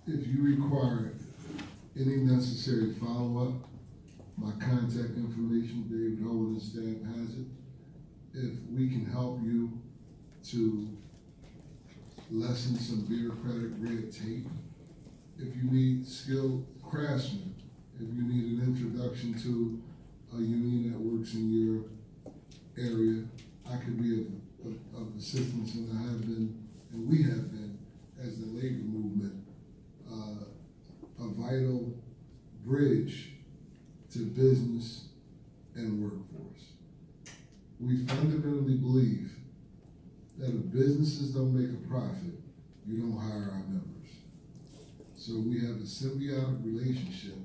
if you require any necessary follow-up, my contact information, David Hogan and staff has it. If we can help you to lessen some bureaucratic red tape, if you need skilled craftsmen, if you need an introduction to a union that works in your area, I could be of assistance, and I have been, and we have been, as the labor movement, a vital bridge to business and workforce. We fundamentally believe that if businesses don't make a profit, you don't hire our members. So we have a symbiotic relationship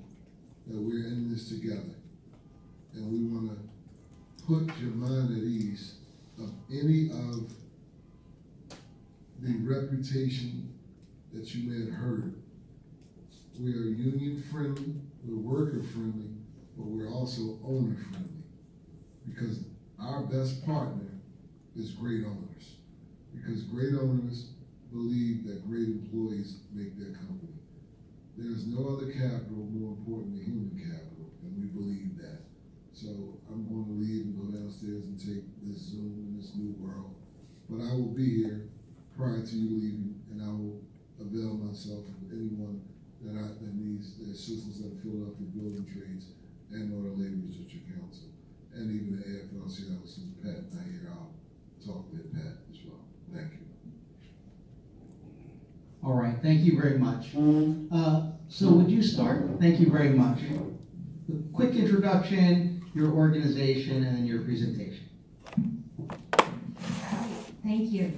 that we're in this together. And we want to put your mind at ease of any of the reputation that you may have heard. We are union friendly, we're worker friendly, but we're also owner friendly. Because our best partner is great owners. Because great owners believe that great employees make their company. There's no other capital more important than human capital, and we believe that. So I'm going to leave and go downstairs and take this Zoom in this new world. But I will be here prior to you leaving, and I will avail myself of anyone that needs the assistance of the Philadelphia Building Trades and or the Labor District Council, and even the AFL-CIO since Pat not here, I'll talk with Pat as well. Thank you. All right, thank you very much. So would you start? Thank you very much. A quick introduction, your organization, and then your presentation. Thank you.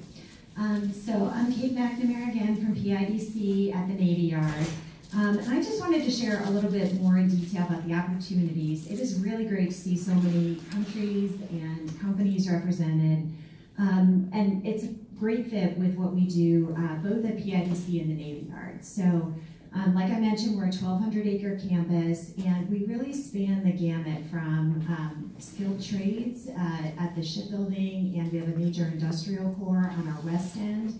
So I'm Kate McNamara again from PIDC at the Navy Yard. And I just wanted to share a little bit more in detail about the opportunities. It is really great to see so many countries and companies represented. And it's a great fit with what we do both at PIDC and the Navy Yard. So like I mentioned, we're a 1,200-acre campus, and we really span the gamut from skilled trades at the shipbuilding, and we have a major industrial core on our west end,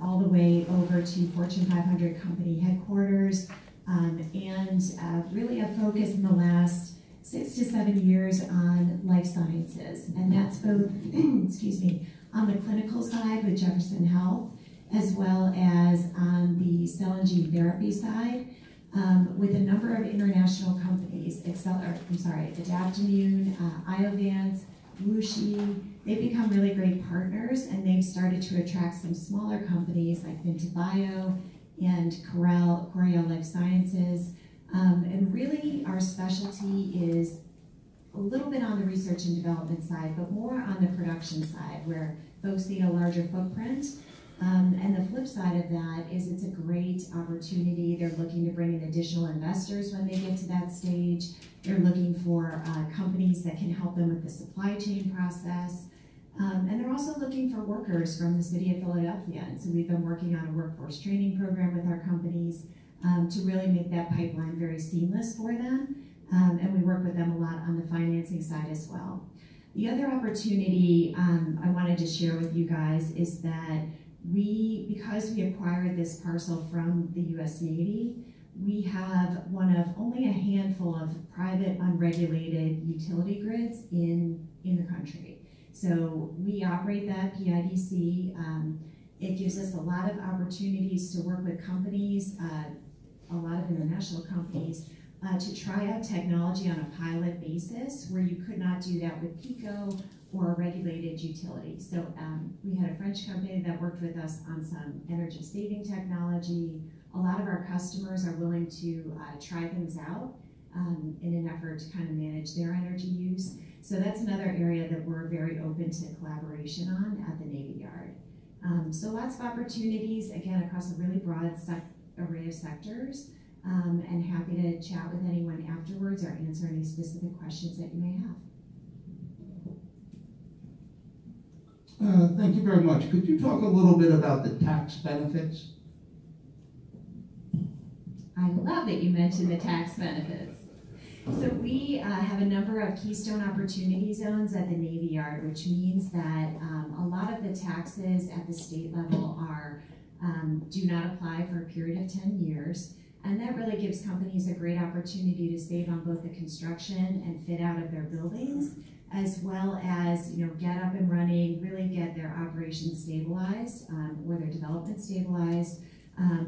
all the way over to Fortune 500 company headquarters, and really a focus in the last 6 to 7 years on life sciences, and that's both, excuse me, on the clinical side with Jefferson Health, as well as on the cell and gene therapy side, with a number of international companies, Adaptimmune, Iovance, WuXi. They've become really great partners, and they've started to attract some smaller companies like Bio and Coreo Life Sciences. And really our specialty is a little bit on the research and development side, but more on the production side, where folks need a larger footprint. And the flip side of that is it's a great opportunity. They're looking to bring in additional investors when they get to that stage. They're looking for companies that can help them with the supply chain process. And they're also looking for workers from the city of Philadelphia. And so we've been working on a workforce training program with our companies to really make that pipeline very seamless for them. And we work with them a lot on the financing side as well. The other opportunity I wanted to share with you guys is that because we acquired this parcel from the U.S. Navy, we have one of only a handful of private unregulated utility grids in the country. So we operate that, PIDC. It gives us a lot of opportunities to work with companies, a lot of international companies, to try out technology on a pilot basis where you could not do that with PICO or a regulated utility. So we had a French company that worked with us on some energy saving technology. A lot of our customers are willing to try things out in an effort to kind of manage their energy use. So that's another area that we're very open to collaboration on at the Navy Yard. So lots of opportunities, again, across a really broad array of sectors, and happy to chat with anyone afterwards or answer any specific questions that you may have. Thank you very much. Could you talk a little bit about the tax benefits? I love that you mentioned the tax benefits. So we have a number of Keystone Opportunity Zones at the Navy Yard, which means that a lot of the taxes at the state level are do not apply for a period of 10 years. And that really gives companies a great opportunity to save on both the construction and fit out of their buildings, as well as, you know, get up and running, really get their operations stabilized or their development stabilized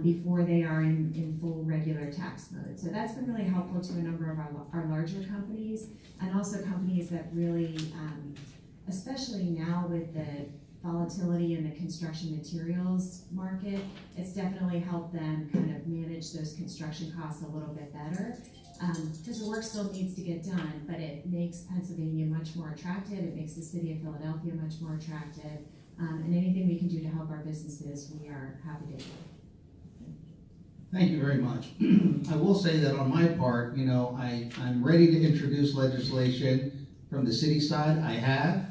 before they are in full regular tax mode. So that's been really helpful to a number of our larger companies, and also companies that really, especially now with the volatility in the construction materials market, it's definitely helped them kind of manage those construction costs a little bit better. Because the work still needs to get done, but it makes Pennsylvania much more attractive. It makes the city of Philadelphia much more attractive. And anything we can do to help our businesses, we are happy to do. Thank you very much. I will say that on my part, you know, I'm ready to introduce legislation from the city side. I have.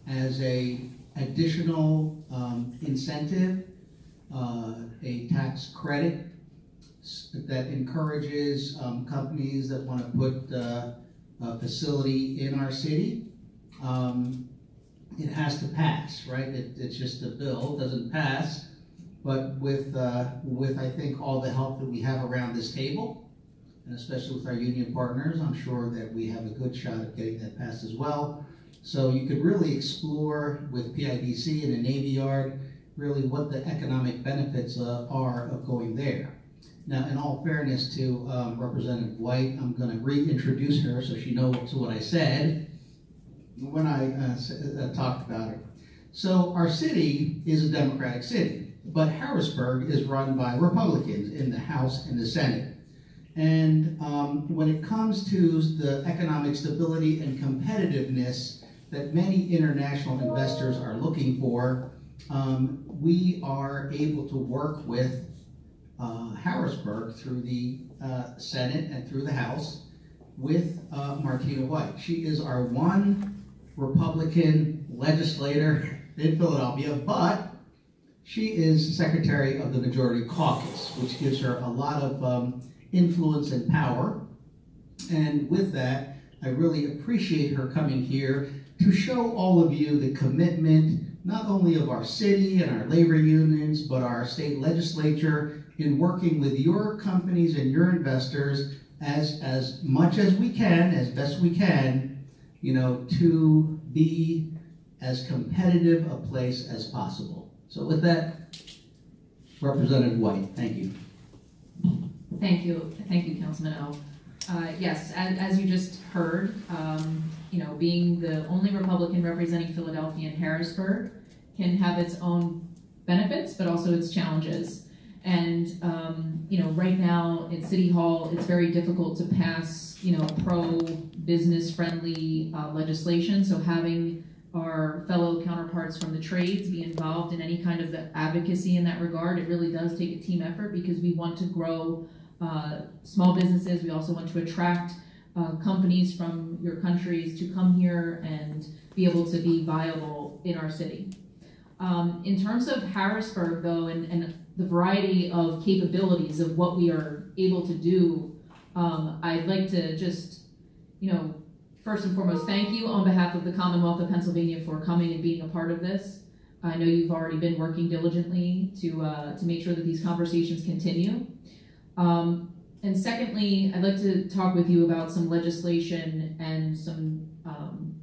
As a additional incentive, a tax credit that encourages companies that want to put a facility in our city. It has to pass, right? It's just a bill, it doesn't pass. But with I think all the help that we have around this table, and especially with our union partners, I'm sure that we have a good shot at getting that passed as well. So you could really explore with PIDC and the Navy Yard really what the economic benefits are of going there. Now, in all fairness to Representative White, I'm going to reintroduce her so she knows what I said when I talked about her. So our city is a Democratic city, but Harrisburg is run by Republicans in the House and the Senate. And when it comes to the economic stability and competitiveness that many international investors are looking for, we are able to work with Harrisburg through the Senate and through the House with Martina White. She is our one Republican legislator in Philadelphia, but she is Secretary of the Majority Caucus, which gives her a lot of influence and power. And with that, I really appreciate her coming here to show all of you the commitment, not only of our city and our labor unions, but our state legislature in working with your companies and your investors as much as we can, as best we can, you know, to be as competitive a place as possible. So with that, Representative White, thank you. Thank you, Councilman O. Yes, as you just heard, you know, being the only Republican representing Philadelphia and Harrisburg can have its own benefits, but also its challenges. And, you know, right now at City Hall, it's very difficult to pass, you know, pro-business friendly legislation. So having our fellow counterparts from the trades be involved in any kind of advocacy in that regard, it really does take a team effort, because we want to grow small businesses. We also want to attract companies from your countries to come here and be able to be viable in our city. In terms of Harrisburg, though, and the variety of capabilities of what we are able to do, I'd like to just, you know, first and foremost, thank you on behalf of the Commonwealth of Pennsylvania for coming and being a part of this. I know you've already been working diligently to make sure that these conversations continue. And secondly, I'd like to talk with you about some legislation and some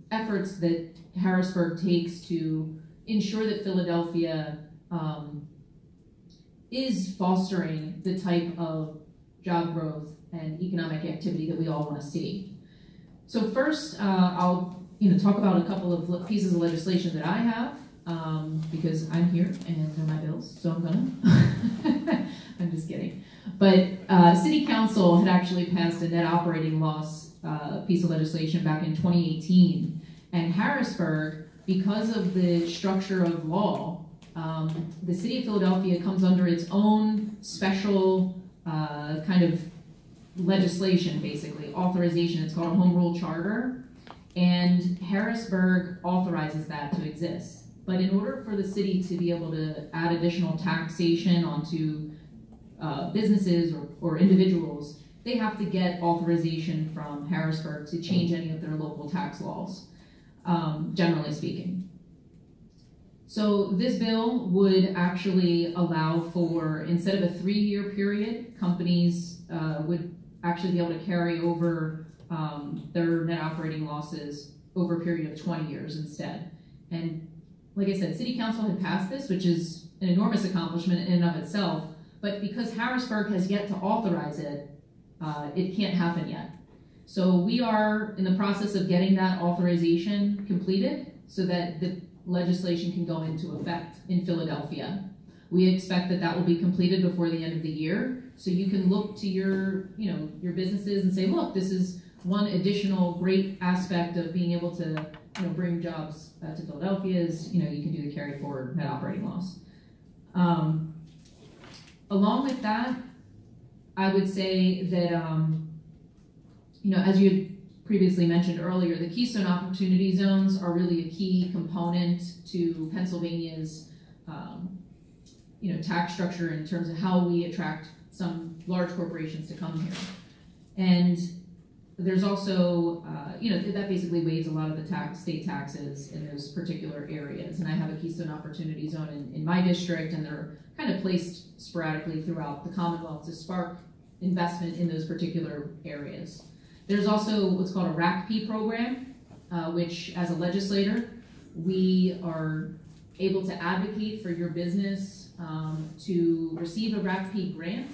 efforts that Harrisburg takes to ensure that Philadelphia is fostering the type of job growth and economic activity that we all want to see. So first, I'll talk about a couple of pieces of legislation that I have, because I'm here and they're my bills, so I'm gonna. I'm just kidding. But City Council had actually passed a net operating loss piece of legislation back in 2018, and Harrisburg, because of the structure of law, the City of Philadelphia comes under its own special kind of legislation, basically, authorization. It's called a Home Rule Charter, and Harrisburg authorizes that to exist. But in order for the city to be able to add additional taxation onto businesses or individuals, they have to get authorization from Harrisburg to change any of their local tax laws, generally speaking. So this bill would actually allow for, instead of a 3-year period, companies would actually be able to carry over their net operating losses over a period of 20 years instead. And like I said, City Council had passed this, which is an enormous accomplishment in and of itself, but because Harrisburg has yet to authorize it, it can't happen yet. So we are in the process of getting that authorization completed so that the legislation can go into effect in Philadelphia. We expect that that will be completed before the end of the year, so you can look to your businesses and say, look, this is one additional great aspect of being able to bring jobs to Philadelphia is you can do the carry forward net operating loss. Along with that, I would say that as you had previously mentioned earlier, the Keystone Opportunity Zones are really a key component to Pennsylvania's tax structure in terms of how we attract some large corporations to come here. And there's also, that basically waives a lot of the state taxes in those particular areas. And I have a Keystone Opportunity Zone in my district, and they're kind of placed sporadically throughout the Commonwealth to spark investment in those particular areas. There's also what's called a RACP program, which as a legislator, we are able to advocate for your business to receive a RACP grant.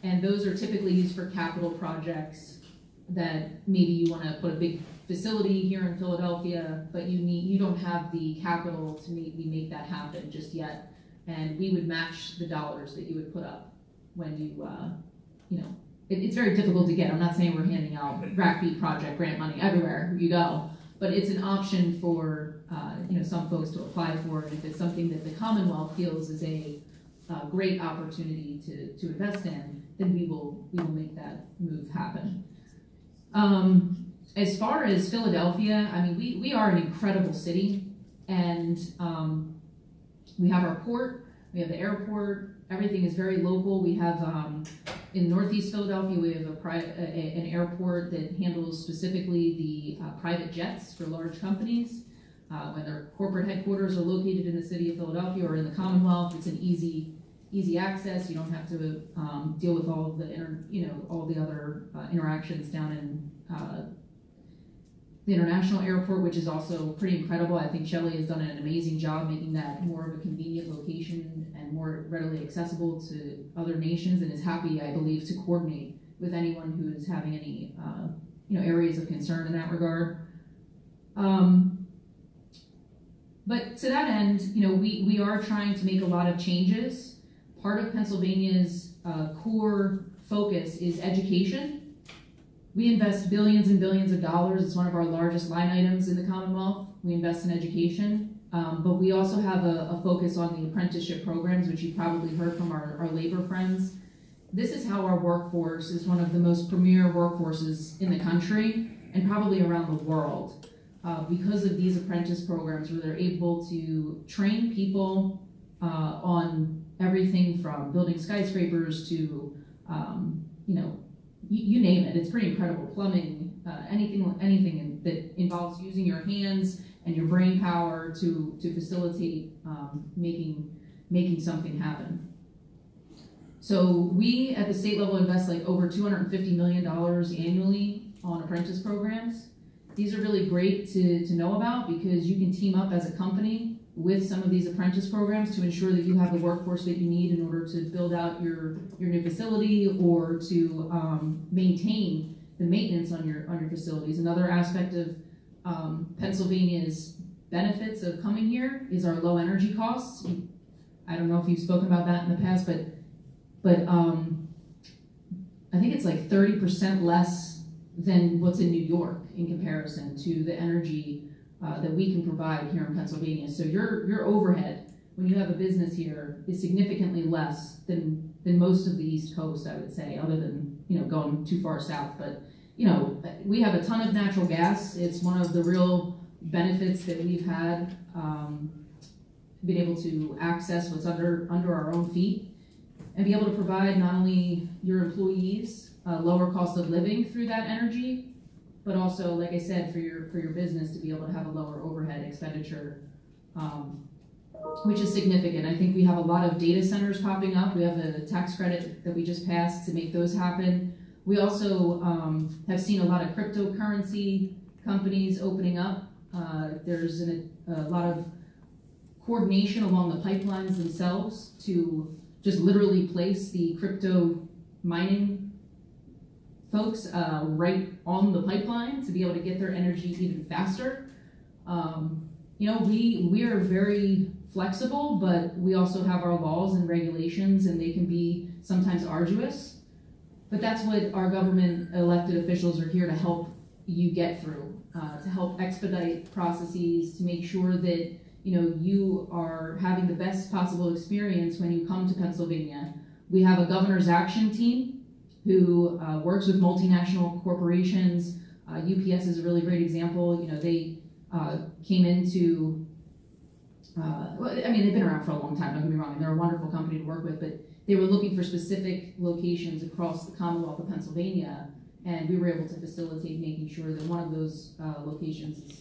And those are typically used for capital projects that maybe you want to put a big facility here in Philadelphia, but you don't have the capital to maybe make that happen just yet. And we would match the dollars that you would put up when it's very difficult to get. I'm not saying we're handing out RACP project grant money everywhere you go, but it's an option for some folks to apply for. And if it's something that the Commonwealth feels is a great opportunity to invest in, then we will make that move happen. As far as Philadelphia, I mean, we are an incredible city, and we have our port, we have the airport, everything is very local. We have, in Northeast Philadelphia, we have an airport that handles specifically the private jets for large companies. When their corporate headquarters are located in the city of Philadelphia or in the Commonwealth, it's an easy access. You don't have to deal with all of the all the other interactions down in the international airport, which is also pretty incredible. I think Shelley has done an amazing job making that more of a convenient location and more readily accessible to other nations, and is happy, I believe, to coordinate with anyone who is having any areas of concern in that regard. But to that end, we are trying to make a lot of changes. Part of Pennsylvania's core focus is education. We invest billions and billions of dollars. It's one of our largest line items in the Commonwealth. We invest in education, but we also have a focus on the apprenticeship programs, which you've probably heard from our labor friends. This is how our workforce is one of the most premier workforces in the country and probably around the world. Because of these apprentice programs where they're able to train people on everything from building skyscrapers to, you name it. It's pretty incredible. Plumbing, anything that involves using your hands and your brain power to facilitate making something happen. So we at the state level invest like over $250 million annually on apprentice programs. These are really great to know about because you can team up as a company with some of these apprentice programs to ensure that you have the workforce that you need in order to build out your new facility or to maintain the maintenance on your facilities. Another aspect of Pennsylvania's benefits of coming here is our low energy costs. I don't know if you've spoken about that in the past, but I think it's like 30% less than what's in New York in comparison to the energy that we can provide here in Pennsylvania. So your overhead when you have a business here is significantly less than most of the East Coast, I would say, other than going too far south. But we have a ton of natural gas. It's one of the real benefits that we've had, been able to access what's under our own feet and be able to provide not only your employees a lower cost of living through that energy, but also, like I said, for your business to be able to have a lower overhead expenditure which is significant. I think we have a lot of data centers popping up. We have a tax credit that we just passed to make those happen. We also have seen a lot of cryptocurrency companies opening up. There's a lot of coordination along the pipelines themselves to just literally place the crypto mining folks right on the pipeline to be able to get their energy even faster. You know, we are very flexible, but we also have our laws and regulations, and they can be sometimes arduous. But that's what our government elected officials are here to help you get through, to help expedite processes, to make sure that you are having the best possible experience when you come to Pennsylvania. We have a governor's action team who works with multinational corporations. UPS is a really great example. They came into, they've been around for a long time, don't get me wrong, and they're a wonderful company to work with, but they were looking for specific locations across the Commonwealth of Pennsylvania, and we were able to facilitate making sure that one of those locations is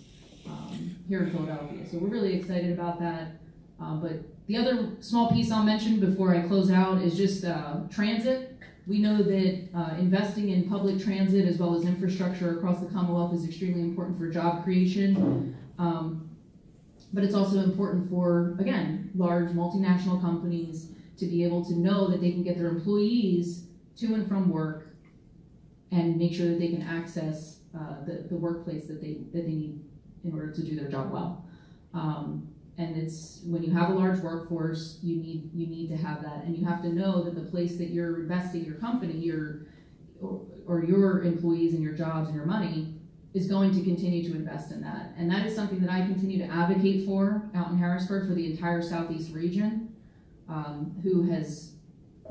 here in Philadelphia. So we're really excited about that. But the other small piece I'll mention before I close out is just transit. We know that investing in public transit as well as infrastructure across the Commonwealth is extremely important for job creation. But it's also important for, again, large multinational companies to be able to know that they can get their employees to and from work and make sure that they can access the workplace that they need in order to do their job well. And it's when you have a large workforce, you need to have that, and you have to know that the place that you're investing your company, or your employees and your jobs and your money is going to continue to invest in that. And that is something that I continue to advocate for out in Harrisburg for the entire Southeast region, who has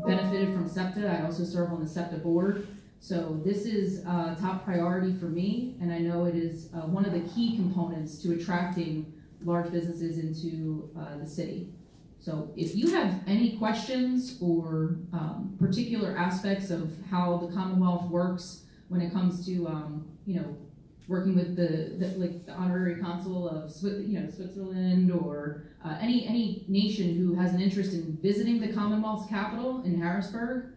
benefited from SEPTA. I also serve on the SEPTA board. So this is a top priority for me, and I know it is one of the key components to attracting large businesses into the city. So if you have any questions or particular aspects of how the Commonwealth works when it comes to working with the honorary consul of Switzerland, or any nation who has an interest in visiting the Commonwealth's capital in Harrisburg,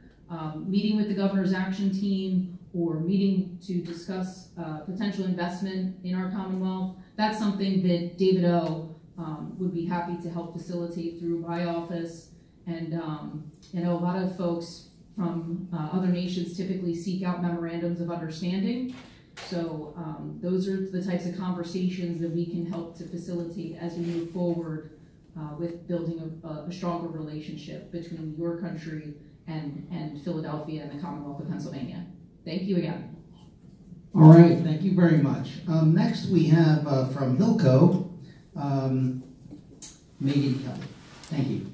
meeting with the governor's action team, or meeting to discuss potential investment in our Commonwealth, that's something that David O. Would be happy to help facilitate through my office. And a lot of folks from other nations typically seek out memorandums of understanding. So those are the types of conversations that we can help to facilitate as we move forward with building a stronger relationship between your country and Philadelphia and the Commonwealth of Pennsylvania. Thank you again. All right, thank you very much. Next we have from Hilco, Megan Kelly. Thank you.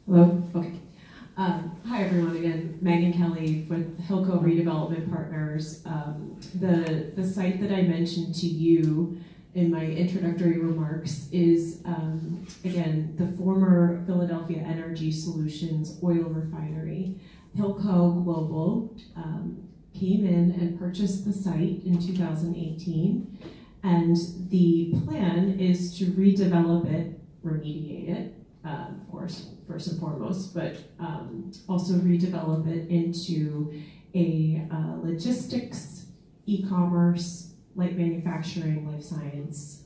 Hello? Okay. Hi everyone again, Megan Kelly with Hilco Redevelopment Partners. The site that I mentioned to you in my introductory remarks is, again, the former Philadelphia Energy Solutions oil refinery. Hilco Global came in and purchased the site in 2018, and the plan is to redevelop it, remediate it, first and foremost, but also redevelop it into a logistics, e-commerce, light manufacturing, life science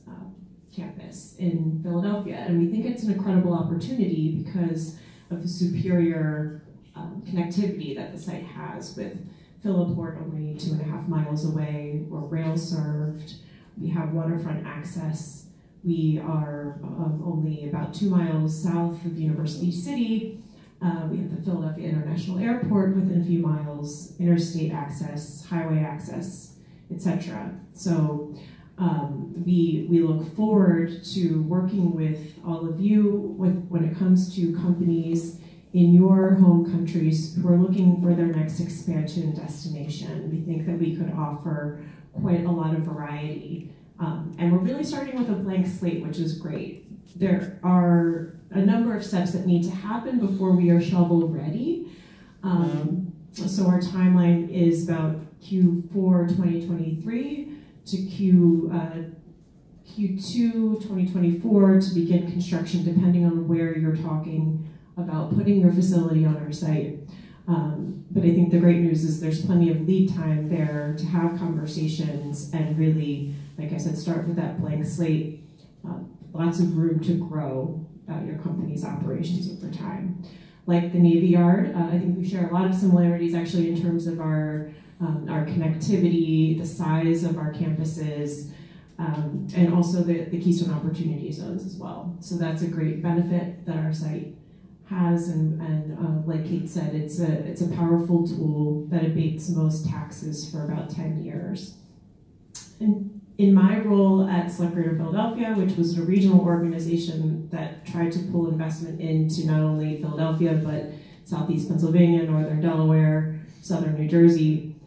campus in Philadelphia. And we think it's an incredible opportunity because of the superior connectivity that the site has, with Philliport only 2.5 miles away. We're rail served. We have waterfront access. We are only about 2 miles south of University City. We have the Philadelphia International Airport within a few miles, interstate access, highway access, etc. So we look forward to working with all of you when it comes to companies in your home countries who are looking for their next expansion destination. We think that we could offer quite a lot of variety. And we're really starting with a blank slate, which is great. There are a number of steps that need to happen before we are shovel ready. So our timeline is about Q4 2023 to Q2 2024 to begin construction, depending on where you're talking about putting your facility on our site. But I think the great news is there's plenty of lead time there to have conversations and really, like I said, start with that blank slate. Lots of room to grow your company's operations over time. Like the Navy Yard, I think we share a lot of similarities actually in terms of our connectivity, the size of our campuses, and also the Keystone Opportunity Zones as well. So that's a great benefit that our site has, and like Kate said, it's a powerful tool that abates most taxes for about 10 years. And in my role at Select Greater Philadelphia, which was a regional organization that tried to pull investment into not only Philadelphia, but Southeast Pennsylvania, Northern Delaware, Southern New Jersey,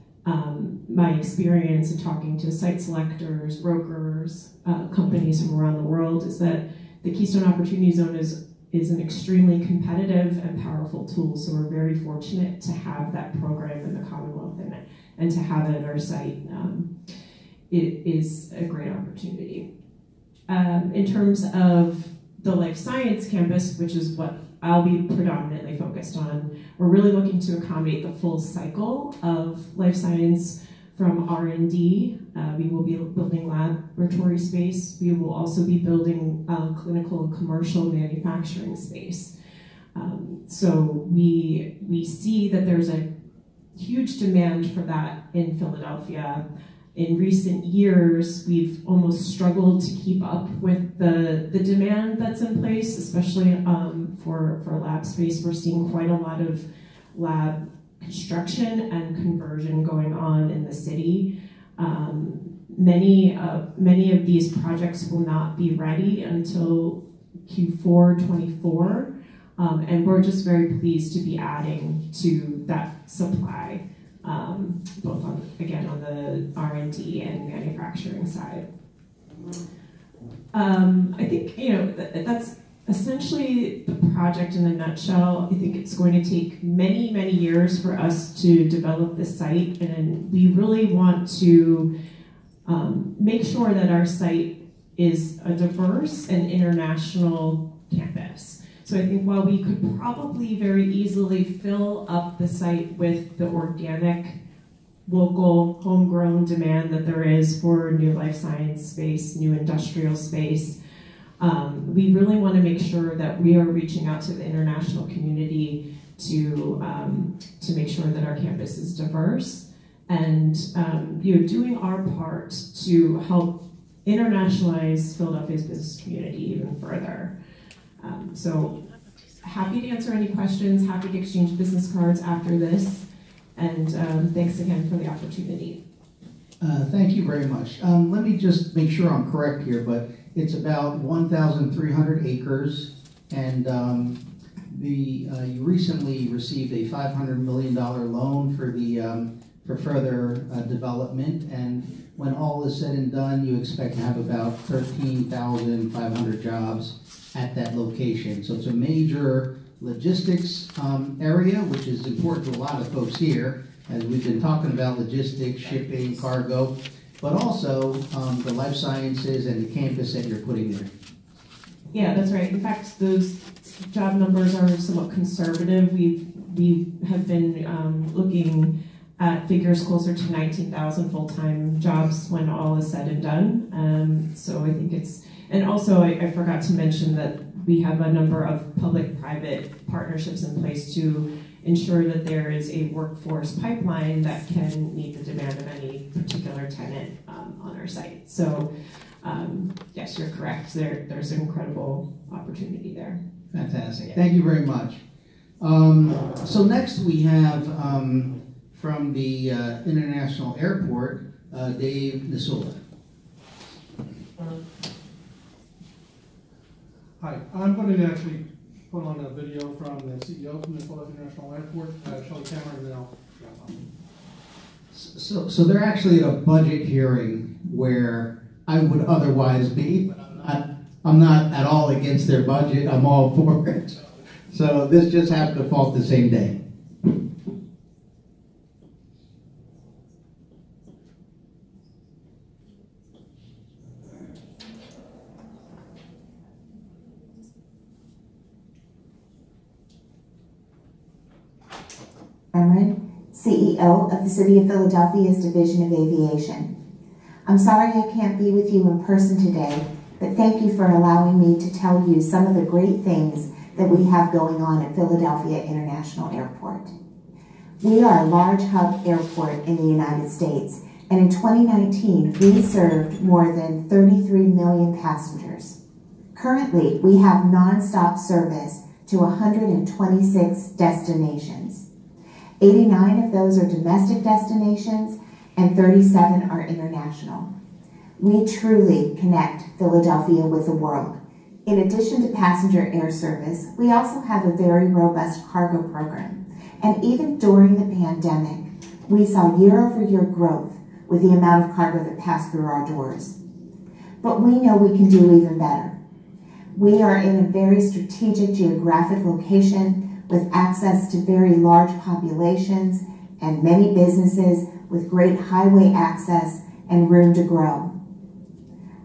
my experience in talking to site selectors, brokers, companies from around the world is that the Keystone Opportunity Zone is an extremely competitive and powerful tool. So we're very fortunate to have that program in the Commonwealth and to have it at our site. It is a great opportunity. In terms of the life science campus, which is what I'll be predominantly focused on, we're really looking to accommodate the full cycle of life science from R&D. We will be building laboratory space. We will also be building clinical and commercial manufacturing space. So we see that there's a huge demand for that in Philadelphia. In recent years, we've almost struggled to keep up with the demand that's in place, especially for lab space. We're seeing quite a lot of lab construction and conversion going on in the city. Many of these projects will not be ready until Q4 24, and we're just very pleased to be adding to that supply. Both on the R&D and manufacturing side. I think that's essentially the project in a nutshell. I think it's going to take many, many years for us to develop this site, and we really want to make sure that our site is a diverse and international campus. So I think while we could probably very easily fill up the site with the organic, local, homegrown demand that there is for new life science space, new industrial space, we really want to make sure that we are reaching out to the international community to make sure that our campus is diverse and doing our part to help internationalize Philadelphia's business community even further. So happy to answer any questions, happy to exchange business cards after this, and thanks again for the opportunity. Thank you very much. Let me just make sure I'm correct here, but it's about 1,300 acres, and you recently received a $500 million loan for further development, and when all is said and done, you expect to have about 13,500 jobs at that location. So it's a major logistics area, which is important to a lot of folks here, as we've been talking about logistics, shipping, cargo, but also the life sciences and the campus that you're putting there. Yeah, that's right. In fact, those job numbers are somewhat conservative. We have been looking at figures closer to 19,000 full-time jobs when all is said and done. So I think it's, and also I forgot to mention that we have a number of public-private partnerships in place to ensure that there is a workforce pipeline that can meet the demand of any particular tenant on our site. So yes, you're correct. There's an incredible opportunity there. Fantastic. Thank you very much. So next we have from the International Airport, Dave Nisula. Hi, I'm going to actually put on a video from the CEO from the Philadelphia International Airport, show the camera, and then I'll wrap up. So they're actually at a budget hearing where I would otherwise be, but I'm not at all against their budget. I'm all for it. So this just happened to fall the same day. Cameron, CEO of the City of Philadelphia's Division of Aviation. I'm sorry I can't be with you in person today, but thank you for allowing me to tell you some of the great things that we have going on at Philadelphia International Airport. We are a large hub airport in the United States, and in 2019, we served more than 33 million passengers. Currently, we have nonstop service to 126 destinations. 89 of those are domestic destinations, and 37 are international. We truly connect Philadelphia with the world. In addition to passenger air service, we also have a very robust cargo program. And even during the pandemic, we saw year-over-year growth with the amount of cargo that passed through our doors. But we know we can do even better. We are in a very strategic geographic location with access to very large populations and many businesses with great highway access and room to grow.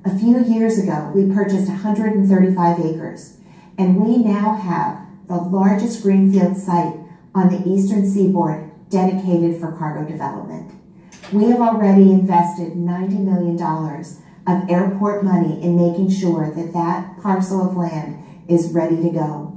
A few years ago, we purchased 135 acres, and we now have the largest greenfield site on the eastern seaboard dedicated for cargo development. We have already invested $90 million of airport money in making sure that that parcel of land is ready to go.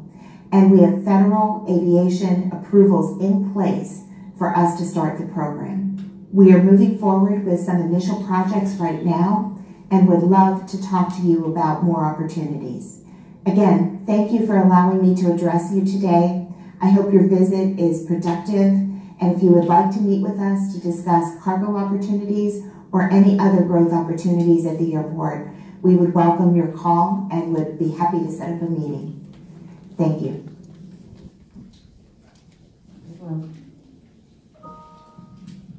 And we have federal aviation approvals in place for us to start the program. We are moving forward with some initial projects right now and would love to talk to you about more opportunities. Again, thank you for allowing me to address you today. I hope your visit is productive, and if you would like to meet with us to discuss cargo opportunities or any other growth opportunities at the airport, we would welcome your call and would be happy to set up a meeting. Thank you.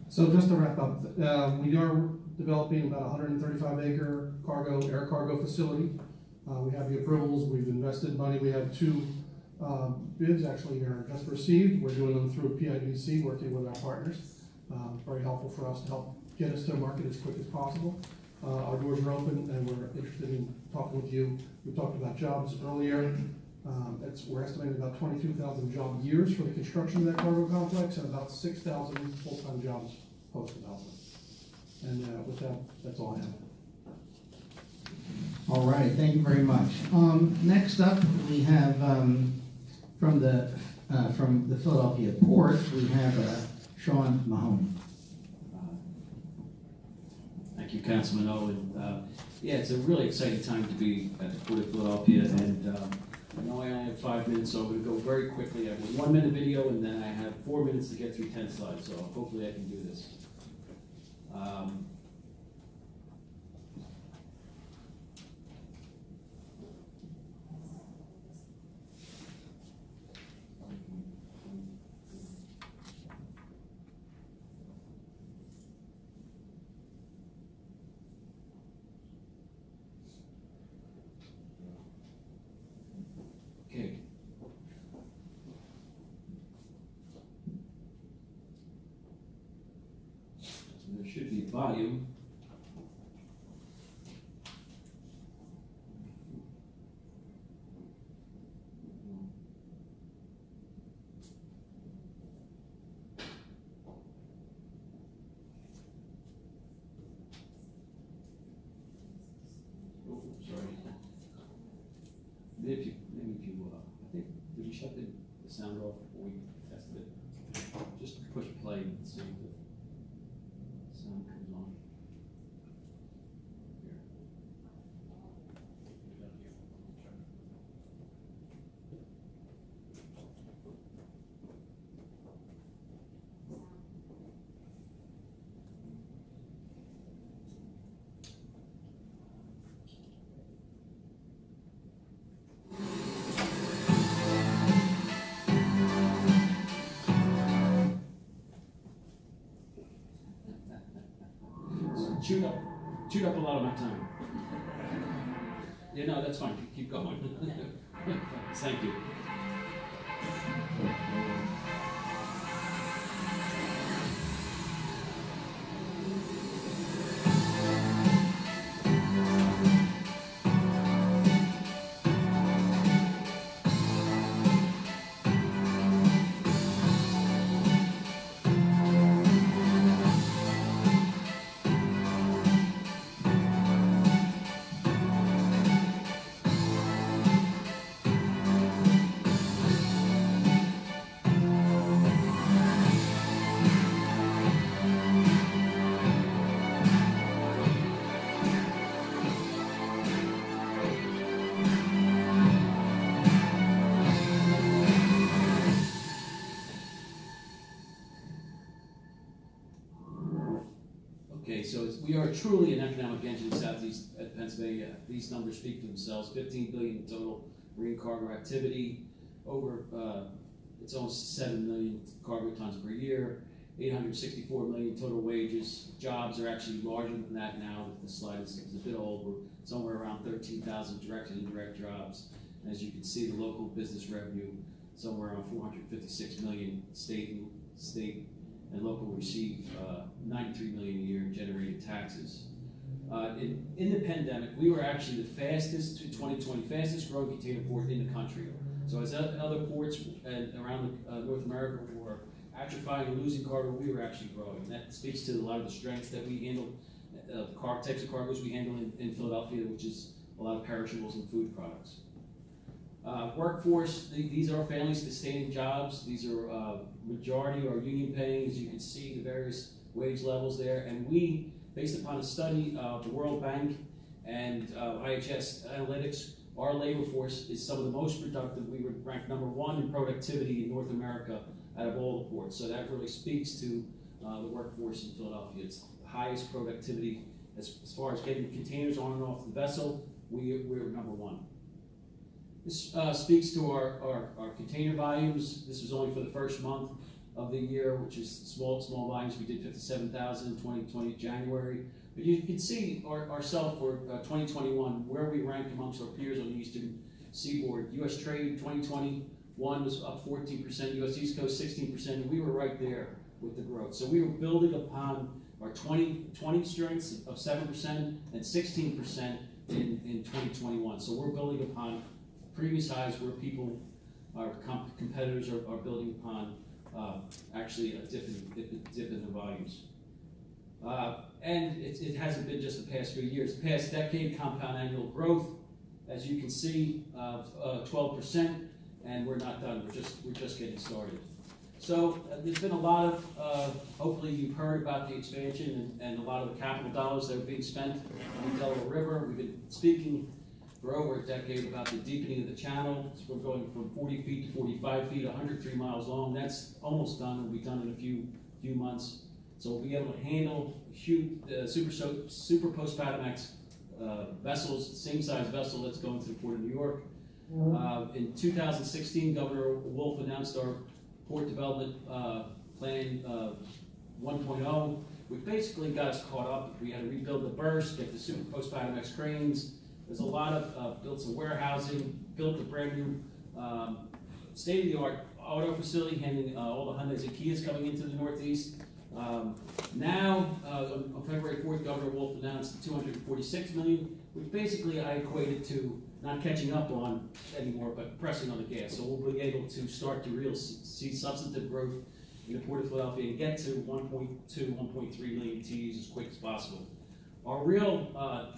So just to wrap up, we are developing about a 135-acre air cargo facility. We have the approvals, we've invested money, we have 2 bids actually are just received. We're doing them through PIBC, working with our partners. Very helpful for us to help get us to market as quick as possible. Our doors are open and we're interested in talking with you. We talked about jobs earlier. We're estimating about 22,000 job years for the construction of that cargo complex and about 6,000 full-time jobs post-development. And with that, that's all I have. All right, thank you very much. Next up, we have from the Philadelphia Port, we have Sean Mahoney. Thank you, Councilman Owen. Yeah, it's a really exciting time to be at the Port of Philadelphia, and I know I only have 5 minutes, so I'm going to go very quickly. I have a 1-minute video, and then I have 4 minutes to get through 10 slides, so hopefully I can do this. Okay. So there should be volume. Oh, sorry. Maybe if you, I think, did you shut the sound off before we tested it? Just push play and see if the sound comes on. Here. Chewed up a lot of my time. Yeah, no, that's fine. Keep going. Thank you. so we are truly an economic engine in Southeast Pennsylvania. These numbers speak for themselves. 15 billion in total marine cargo activity, over it's almost 7 million cargo tons per year, 864 million total wages. Jobs are actually larger than that now. The slide is a bit old. We're somewhere around 13,000 direct and indirect jobs. And as you can see, the local business revenue somewhere around 456 million. State and local receive 93 million a year in generated taxes. In the pandemic, we were actually the fastest, 2020, fastest growing container port in the country. So as other ports around North America were atrophying and losing cargo, we were actually growing. And that speaks to a lot of the strengths that we handle, types of cargoes we handle in Philadelphia, which is a lot of perishables and food products. Workforce, these are family sustaining jobs. These are majority are union paying, as you can see the various wage levels there. And we, based upon a study of the World Bank and IHS Analytics, our labor force is some of the most productive. We were ranked #1 in productivity in North America out of all the ports. So that really speaks to the workforce in Philadelphia. It's the highest productivity as far as getting containers on and off the vessel. We're #1. This speaks to our container volumes. This was only for the first month of the year, which is small volumes. We did 57,000 in 2020 January. But you can see ourselves for 2021, where we rank amongst our peers on the Eastern Seaboard. U.S. trade 2021 was up 14%, U.S. East Coast 16%, and we were right there with the growth. So we were building upon our 2020 strengths of 7% and 16% in 2021. So we're building upon previous highs where people, our competitors are building upon actually a dip in the volumes. And it hasn't been just the past few years. The past decade, compound annual growth, as you can see, of 12%, and we're not done. We're just getting started. So there's been a lot of, hopefully you've heard about the expansion and a lot of the capital dollars that are being spent on the Delaware River. We've been speaking for over a decade about the deepening of the channel. So we're going from 40 feet to 45 feet, 103 miles long. That's almost done. It'll be done in a few months. So we'll be able to handle huge super post-Panamax vessels, same size vessel that's going to the Port of New York. In 2016, Governor Wolf announced our Port Development Plan 1.0, which basically got us caught up. We had to rebuild the berths, get the super post-Panamax cranes. There's a lot of, built some warehousing, built a brand new state-of-the-art auto facility, handling all the Hyundais and Kias coming into the Northeast. Now, on February 4th, Governor Wolf announced $246 million, which basically I equated to not catching up on anymore, but pressing on the gas. So we'll be able to start to see substantive growth in the Port of Philadelphia and get to 1.2, 1.3 million TEUs as quick as possible. Our real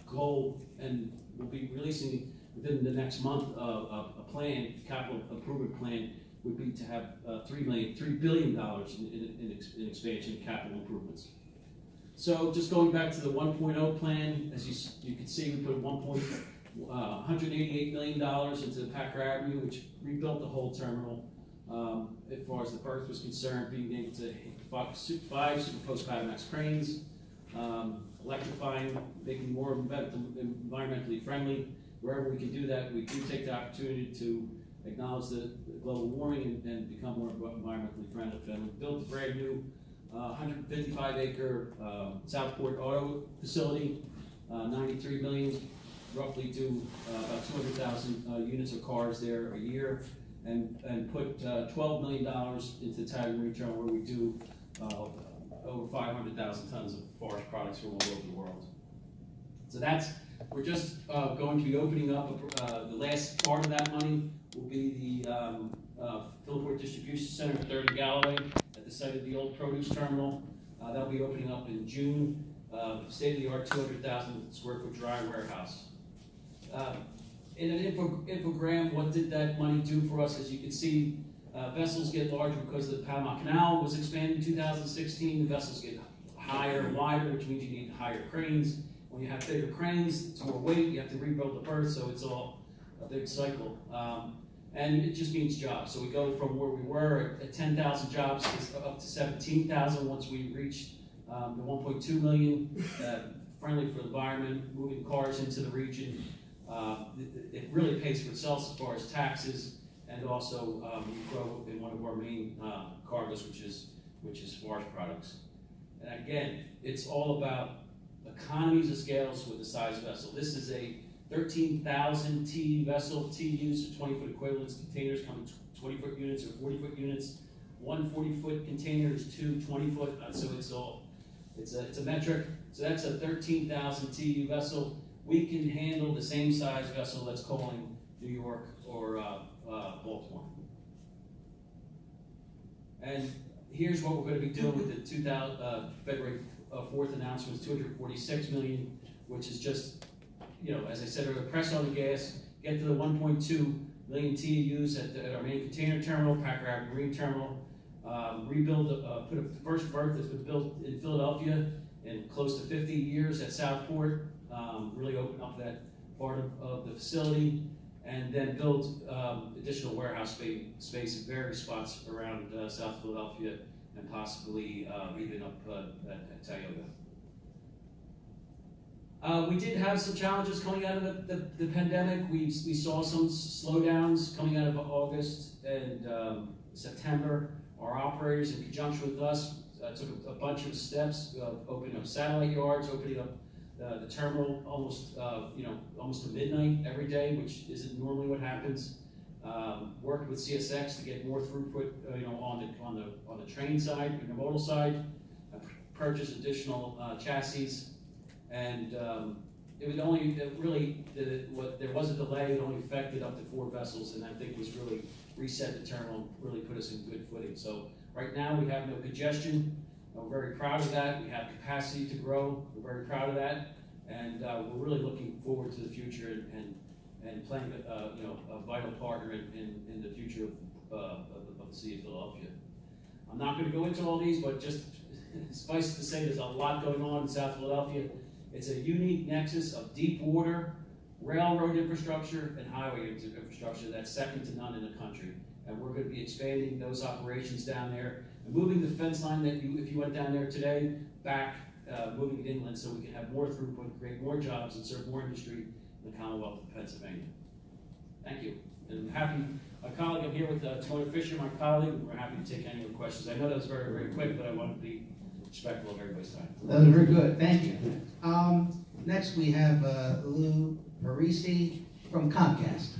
goal, and we'll be releasing within the next month a plan, capital improvement plan, would be to have $3 billion in expansion capital improvements. So just going back to the 1.0 plan, as you can see, we put $188 million into the Packer Avenue, which rebuilt the whole terminal. As far as the berth was concerned, being able to five super post-Panamax cranes, electrifying, making more environmentally friendly. Wherever we can do that, we do take the opportunity to acknowledge the global warming and become more environmentally friendly. We built a brand new 155-acre Southport auto facility, 93 million, roughly do about 200,000 units of cars there a year, and put $12 million into the Tiger Marine Terminal, where we do over 500,000 tons of forest products from all over the world. So we're just going to be opening up the last part of that money will be the Philport Distribution Center at 3rd and Galloway at the site of the old produce terminal. That'll be opening up in June. State-of-the-art 200,000 square foot dry warehouse. In an infogram, what did that money do for us? As you can see, vessels get larger because the Panama Canal was expanded in 2016. The vessels get higher and wider, which means you need higher cranes. When you have bigger cranes, it's more weight, you have to rebuild the berth, so it's all a big cycle. And it just means jobs. So we go from where we were at 10,000 jobs up to 17,000 once we reach The 1.2 million, friendly for the environment, moving cars into the region. It really pays for itself as far as taxes, and also we grow in one of our main cargoes, which is forest products. And again, it's all about economies of scales with the size vessel. This is a 13,000 TEU vessel. TEUs are 20-foot equivalents. Containers come in 20-foot units or 40-foot units. One 40-foot container is two 20-foot, so it's a metric. So that's a 13,000 TEU vessel. We can handle the same size vessel that's calling New York or Baltimore. And here's what we're going to be doing with the February 4th announcement: $246 million, which is just, as I said earlier, press on the gas, get to the 1.2 million TEUs at our main container terminal, Packer Harbor Marine Terminal, rebuild, put up the first berth that's been built in Philadelphia in close to 50 years at Southport, really open up that part of the facility, and then build additional warehouse space at various spots around South Philadelphia, and possibly even up at Tioga. We did have some challenges coming out of the pandemic. We saw some slowdowns coming out of August and September. Our operators, in conjunction with us, took a bunch of steps, opening up satellite yards, opening up the terminal almost to midnight every day, which isn't normally what happens. Worked with CSX to get more throughput, on the train side, the modal side. Purchased additional chassis, and it would only there was a delay. It only affected up to 4 vessels, and I think was really reset the terminal, really put us in good footing. So right now we have no congestion. We're very proud of that. We have capacity to grow. We're very proud of that, and we're really looking forward to the future and playing a vital partner in the future of the city of Philadelphia. I'm not going to go into all these, but just suffice to say, there's a lot going on in South Philadelphia. It's a unique nexus of deep water, railroad infrastructure, and highway infrastructure that's second to none in the country. And we're going to be expanding those operations down there and moving the fence line that if you went down there today, back, moving it inland so we can have more throughput, create more jobs, and serve more industry in the Commonwealth of Pennsylvania. Thank you. And I'm happy, my colleague, I'm here with Tony Fisher, my colleague, and we're happy to take any of your questions. I know that was very, very quick, but I want to be respectful of everybody's time. That was very good, thank you. Next we have Lou Parisi from Comcast.